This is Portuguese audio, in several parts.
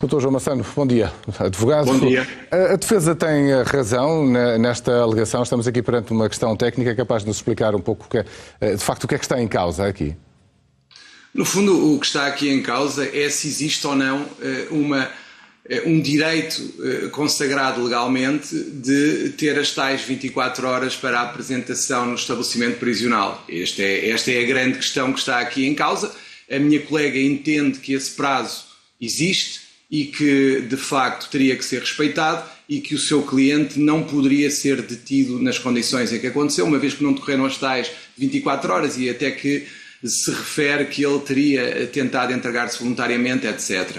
Doutor João Massano, bom dia. Advogado. Bom dia. A defesa tem razão nesta alegação. Estamos aqui perante uma questão técnica capaz de nos explicar um pouco de facto o que é que está em causa aqui. No fundo, o que está aqui em causa é se existe ou não um direito consagrado legalmente de ter as tais 24 horas para a apresentação no estabelecimento prisional. Esta é a grande questão que está aqui em causa. A minha colega entende que esse prazo existe e que, de facto, teria que ser respeitado e que o seu cliente não poderia ser detido nas condições em que aconteceu, uma vez que não decorreram as tais 24 horas e até que se refere que ele teria tentado entregar-se voluntariamente, etc.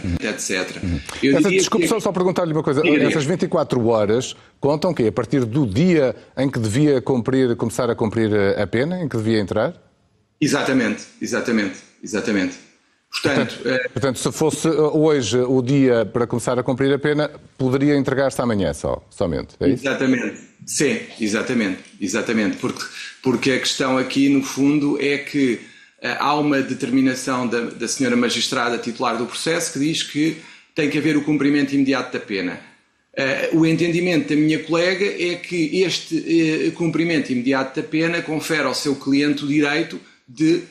Desculpe só perguntar-lhe uma coisa. Essas 24 horas contam que a partir do dia em que devia começar a cumprir a pena, em que devia entrar? Exatamente. Portanto, se fosse hoje o dia para começar a cumprir a pena, poderia entregar-se amanhã somente, é isso? Exatamente. Sim, exatamente. Porque a questão aqui, no fundo, é que há uma determinação da senhora magistrada titular do processo que diz que tem que haver o cumprimento imediato da pena. O entendimento da minha colega é que este cumprimento imediato da pena confere ao seu cliente o direito de,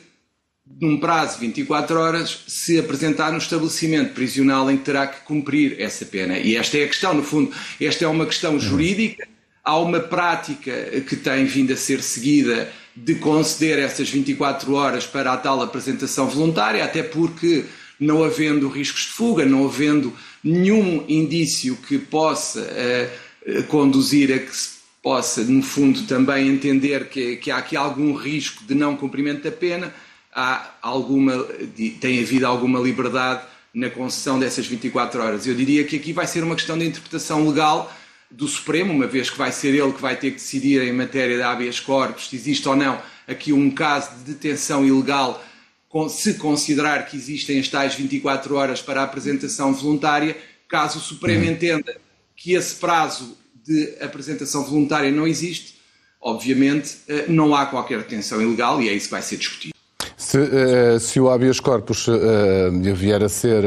num prazo de 24 horas, se apresentar no estabelecimento prisional em que terá que cumprir essa pena. E esta é a questão, no fundo, esta é uma questão jurídica. Há uma prática que tem vindo a ser seguida de conceder essas 24 horas para a tal apresentação voluntária, até porque, não havendo riscos de fuga, não havendo nenhum indício que possa conduzir a que se possa, no fundo, também entender que há aqui algum risco de não cumprimento da pena, tem havido alguma liberdade na concessão dessas 24 horas. Eu diria que aqui vai ser uma questão de interpretação legal do Supremo, uma vez que vai ser ele que vai ter que decidir em matéria de habeas corpus se existe ou não aqui um caso de detenção ilegal, se considerar que existem as tais 24 horas para a apresentação voluntária. Caso o Supremo entenda que esse prazo de apresentação voluntária não existe, obviamente não há qualquer detenção ilegal e é isso que vai ser discutido. Se o habeas corpus vier a ser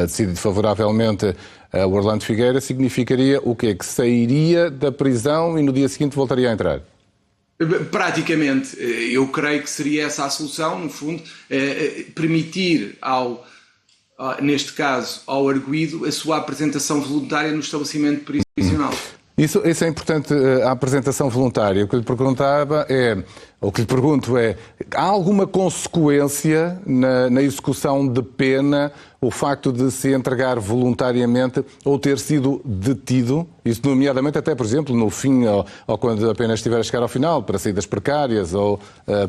decidido favoravelmente a Orlando Figueira, significaria o quê? Que sairia da prisão e no dia seguinte voltaria a entrar? Praticamente, eu creio que seria essa a solução, no fundo, permitir neste caso, ao arguido, a sua apresentação voluntária no estabelecimento prisional. Isso é importante, a apresentação voluntária. O que lhe pergunto é, há alguma consequência na execução de pena o facto de se entregar voluntariamente ou ter sido detido? Isso nomeadamente até, por exemplo, no fim ou quando a pena estiver a chegar ao final, para saídas precárias ou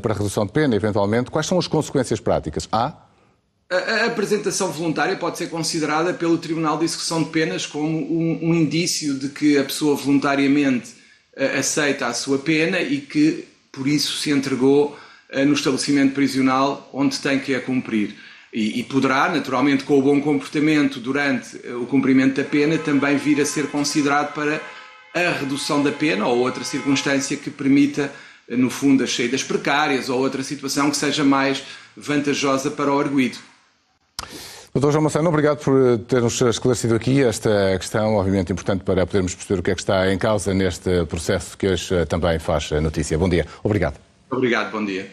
para redução de pena, eventualmente. Quais são as consequências práticas? A apresentação voluntária pode ser considerada pelo Tribunal de Execução de Penas como um indício de que a pessoa voluntariamente aceita a sua pena e que, por isso, se entregou no estabelecimento prisional onde tem que a cumprir. E poderá, naturalmente, com o bom comportamento durante o cumprimento da pena, também vir a ser considerado para a redução da pena ou outra circunstância que permita, no fundo, as saídas precárias ou outra situação que seja mais vantajosa para o arguido. Dr. João Massano, obrigado por ter-nos esclarecido aqui esta questão, obviamente importante para podermos perceber o que é que está em causa neste processo que hoje também faz notícia. Bom dia. Obrigado. Obrigado, bom dia.